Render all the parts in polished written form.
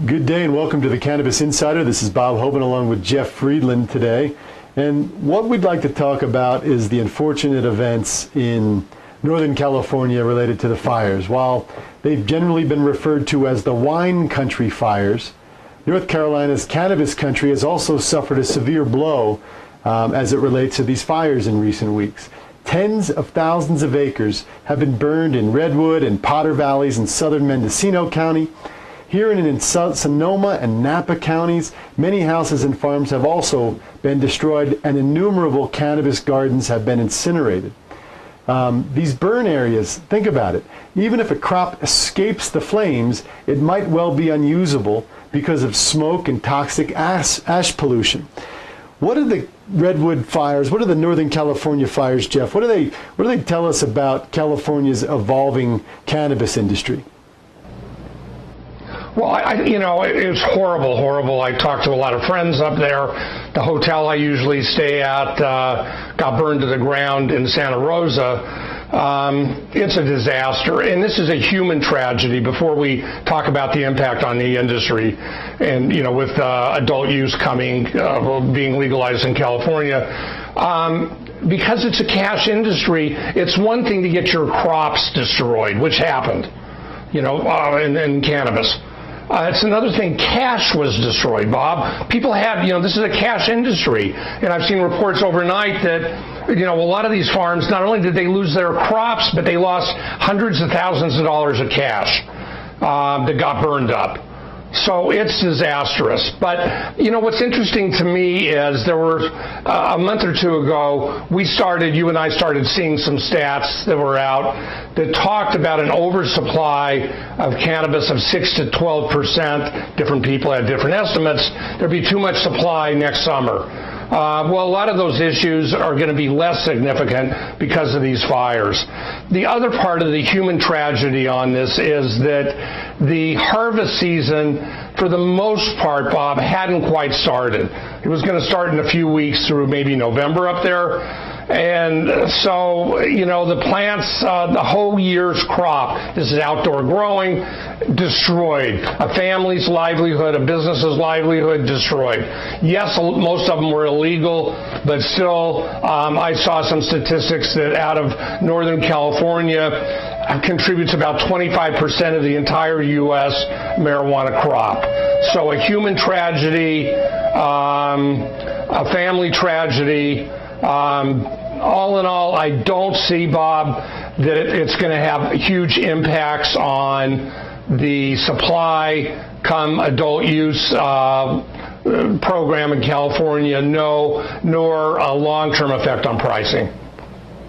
Good day and welcome to the Cannabis Insider. This is Bob Hoban along with Jeff Friedland today. And what we'd like to talk about is the unfortunate events in Northern California related to the fires. While they've generally been referred to as the wine country fires, North Carolina's cannabis country has also suffered a severe blow as it relates to these fires in recent weeks. Tens of thousands of acres have been burned in Redwood and Potter Valleys in southern Mendocino County. Here in Sonoma and Napa counties, many houses and farms have also been destroyed and innumerable cannabis gardens have been incinerated. These burn areas, think about it, even if a crop escapes the flames, it might well be unusable because of smoke and toxic ash pollution. What are the Redwood fires? What are the Northern California fires, Jeff? What do they tell us about California's evolving cannabis industry? Well, it's horrible. I talked to a lot of friends up there. The hotel I usually stay at got burned to the ground in Santa Rosa. It's a disaster, and this is a human tragedy before we talk about the impact on the industry. And, with adult use being legalized in California, because it's a cash industry, it's one thing to get your crops destroyed, which happened, in cannabis. It's another thing, cash was destroyed, Bob. People had, this is a cash industry. And I've seen reports overnight that, a lot of these farms, not only did they lose their crops, but they lost hundreds of thousands of dollars of cash that got burned up. So it's disastrous. But, what's interesting to me is there were, a month or two ago, you and I started seeing some stats that were out that talked about an oversupply of cannabis of 6 to 12%. Different people had different estimates. There'd be too much supply next summer. Well, a lot of those issues are going to be less significant because of these fires. The other part of the human tragedy on this is that the harvest season, for the most part, Bob, hadn't quite started. It was going to start in a few weeks through maybe November up there. And so, the plants, the whole year's crop, this is outdoor growing, destroyed. A family's livelihood, a business's livelihood, destroyed. Yes, most of them were illegal, but still, I saw some statistics that out of Northern California contributes about 25% of the entire U.S. marijuana crop. So a human tragedy, a family tragedy. All in all, I don't see, Bob, that it's going to have huge impacts on the supply come adult use program in California, nor a long-term effect on pricing.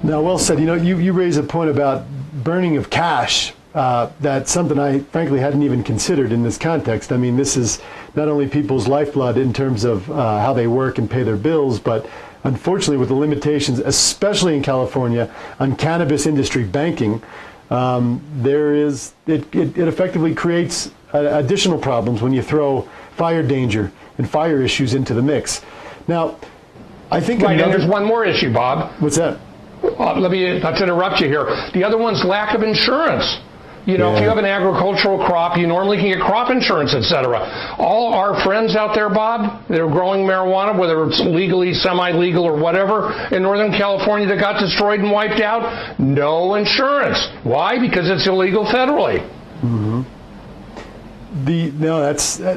Now, well said. You raise a point about burning of cash. That's something I frankly hadn't even considered in this context. I mean, this is not only people's lifeblood in terms of how they work and pay their bills, but unfortunately with the limitations, especially in California, on cannabis industry banking, it effectively creates additional problems when you throw fire danger and fire issues into the mix. Now, I think and there's one more issue, Bob. What's that? Let me not to interrupt you here. The other one's lack of insurance. If you have an agricultural crop, you normally can get crop insurance, etc. All our friends out there, Bob, that are growing marijuana, whether it's legally, semi-legal, or whatever, in Northern California that got destroyed and wiped out, no insurance. Why? Because it's illegal federally. Mm-hmm.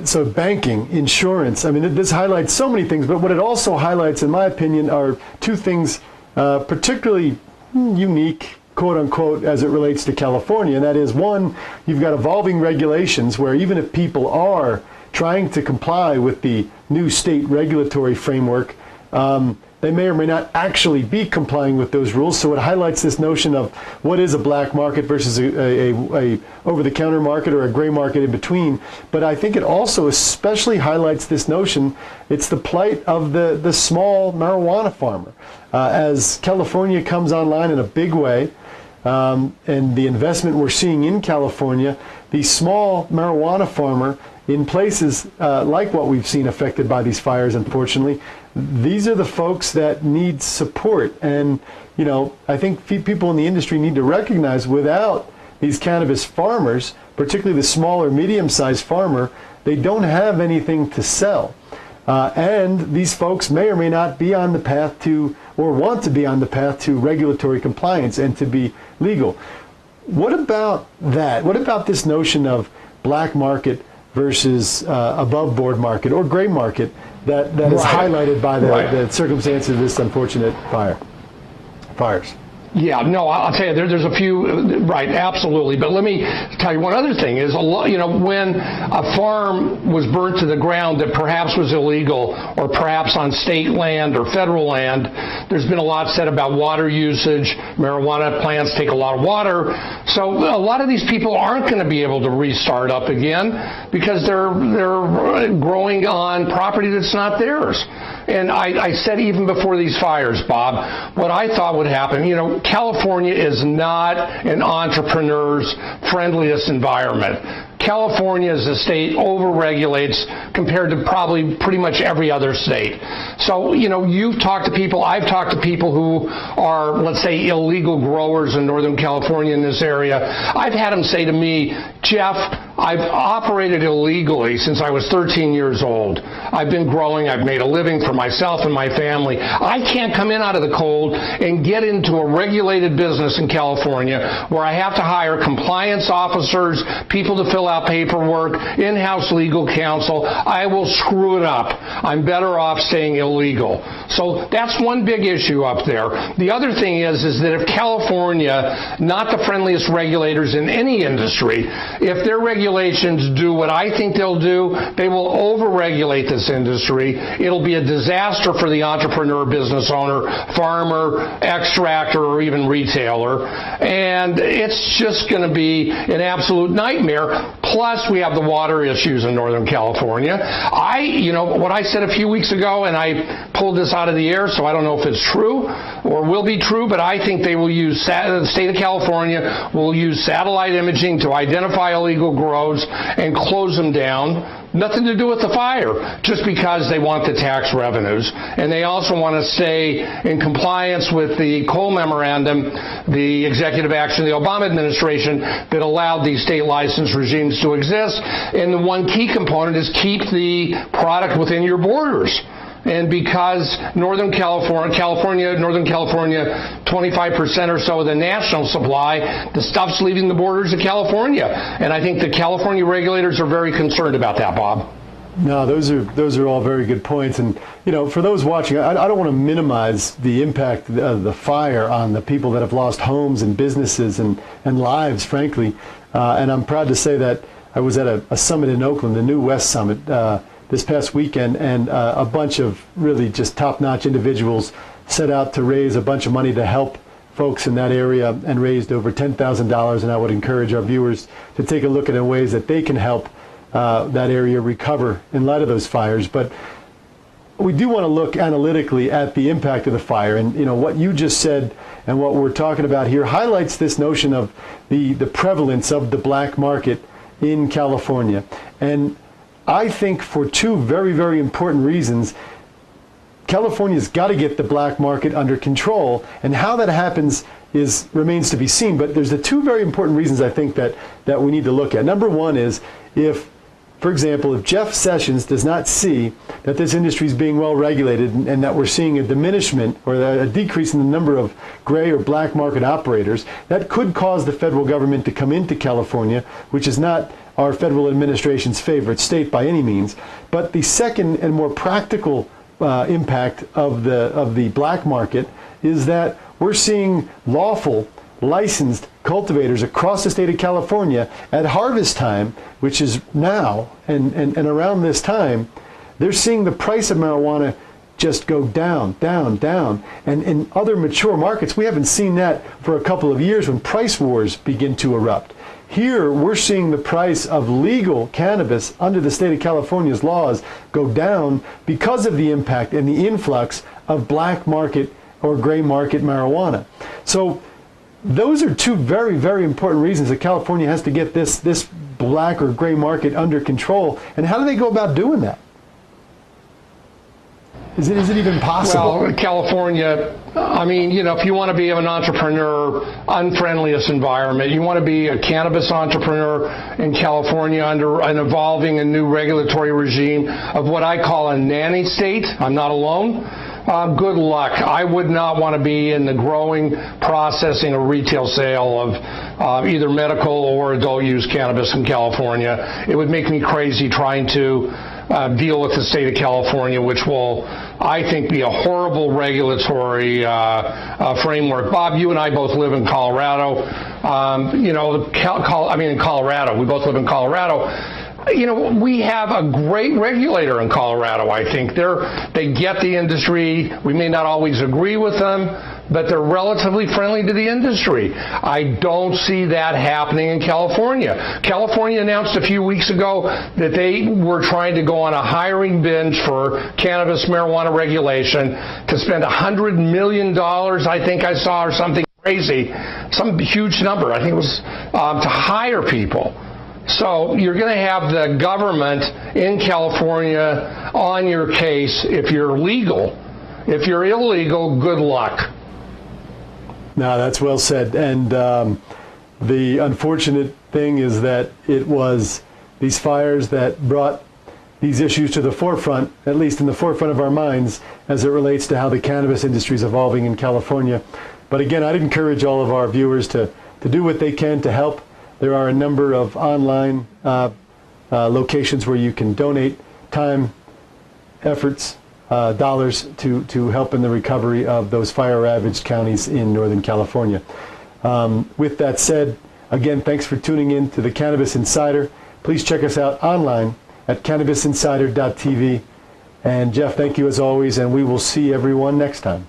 So banking, insurance, I mean, this highlights so many things, but what it also highlights, in my opinion, are two things particularly unique, quote unquote, as it relates to California. And that is, one, you've got evolving regulations where even if people are trying to comply with the new state regulatory framework, they may or may not actually be complying with those rules. So it highlights this notion of what is a black market versus a over-the-counter market or a gray market in between. But I think it also especially highlights this notion, it's the plight of the small marijuana farmer. As California comes online in a big way, and the investment we're seeing in California, the small marijuana farmer in places like what we've seen affected by these fires, unfortunately, these are the folks that need support. And, I think people in the industry need to recognize without these cannabis farmers, particularly the small or medium-sized farmer, they don't have anything to sell. And these folks may or may not be on the path to, or want to be on the path to regulatory compliance and to be legal. What about that? What about this notion of black market versus above board market or gray market that is highlighted by the circumstances of this unfortunate fires? Yeah, no, I'll tell you, there's a few, right, absolutely. But let me tell you one other thing is, when a farm was burnt to the ground that perhaps was illegal or perhaps on state land or federal land, there's been a lot said about water usage. Marijuana plants take a lot of water. So a lot of these people aren't going to be able to restart up again because they're growing on property that's not theirs. And I said even before these fires, Bob, what I thought would happen, California is not an entrepreneur's friendliest environment. California as a state over-regulates compared to probably pretty much every other state. So, you've talked to people, I've talked to people who are, let's say, illegal growers in Northern California in this area. I've had them say to me, Jeff, I've operated illegally since I was 13 years old. I've been growing, I've made a living for myself and my family. I can't come in out of the cold and get into a regulated business in California where I have to hire compliance officers, people to fill out paperwork, in-house legal counsel. I will screw it up. I'm better off staying illegal. So that's one big issue up there. The other thing is that if California, not the friendliest regulators in any industry, if their regulations do what I think they'll do, they will over-regulate this industry. It'll be a disaster for the entrepreneur, business owner, farmer, extractor, or even retailer. And it's just going to be an absolute nightmare. Plus, we have the water issues in Northern California. What I said a few weeks ago, and I pulled this out of the air, so I don't know if it's true or will be true, but I think they will use, the state of California will use satellite imaging to identify illegal grows and close them down. Nothing to do with the fire, just because they want the tax revenues. And they also want to stay in compliance with the Cole Memorandum, the executive action of the Obama administration that allowed these state license regimes to exist. And the one key component is keep the product within your borders. And because Northern California, 25% or so of the national supply, the stuff's leaving the borders of California. And I think the California regulators are very concerned about that, Bob. No, those are all very good points. And, for those watching, I don't want to minimize the impact of the fire on the people that have lost homes and businesses and lives, frankly. And I'm proud to say that I was at a summit in Oakland, the New West Summit, this past weekend, and a bunch of really just top-notch individuals set out to raise a bunch of money to help folks in that area and raised over $10,000. And I would encourage our viewers to take a look at the ways that they can help that area recover in light of those fires. But we do want to look analytically at the impact of the fire. And what you just said and what we're talking about here highlights this notion of the prevalence of the black market in California. And I think for two very, very important reasons, California's got to get the black market under control, and how that happens remains to be seen. But there's the two very important reasons I think that we need to look at. Number one is for example, if Jeff Sessions does not see that this industry is being well regulated and that we're seeing a diminishment or a decrease in the number of gray or black market operators, that could cause the federal government to come into California, which is not our federal administration's favorite state by any means. But the second and more practical impact of the black market is that we're seeing lawful, licensed cultivators across the state of California at harvest time, which is now, and around this time, they're seeing the price of marijuana just go down, down, down. And in other mature markets, we haven't seen that for a couple of years when price wars begin to erupt. Here, we're seeing the price of legal cannabis under the state of California's laws go down because of the impact and the influx of black market or gray market marijuana. So those are two very, very important reasons that California has to get this black or gray market under control. And how do they go about doing that? Is it even possible? Well, California, I mean, you know, if you want to be an entrepreneur, unfriendliest environment, you want to be a cannabis entrepreneur in California under an evolving and new regulatory regime of what I call a nanny state. I'm not alone. Good luck. I would not want to be in the growing, processing, or retail sale of either medical or adult use cannabis in California. It would make me crazy trying to deal with the state of California, which will, I think, be a horrible regulatory framework. Bob, you and I both live in Colorado. You know, in Colorado. We both live in Colorado. You know, we have a great regulator in Colorado, I think. They get the industry. We may not always agree with them, but they're relatively friendly to the industry. I don't see that happening in California. California announced a few weeks ago that they were trying to go on a hiring binge for cannabis marijuana regulation to spend $100 million, I think I saw, or something crazy, some huge number, I think it was, to hire people. So you're going to have the government in California on your case if you're legal. If you're illegal, good luck. No, that's well said. And the unfortunate thing is that it was these fires that brought these issues to the forefront, at least in the forefront of our minds, as it relates to how the cannabis industry is evolving in California. But again, I'd encourage all of our viewers to do what they can to help. There are a number of online locations where you can donate time, efforts, dollars to help in the recovery of those fire-ravaged counties in Northern California. With that said, again, thanks for tuning in to the Cannabis Insider. Please check us out online at cannabisinsider.tv. And Jeff, thank you as always, and we will see everyone next time.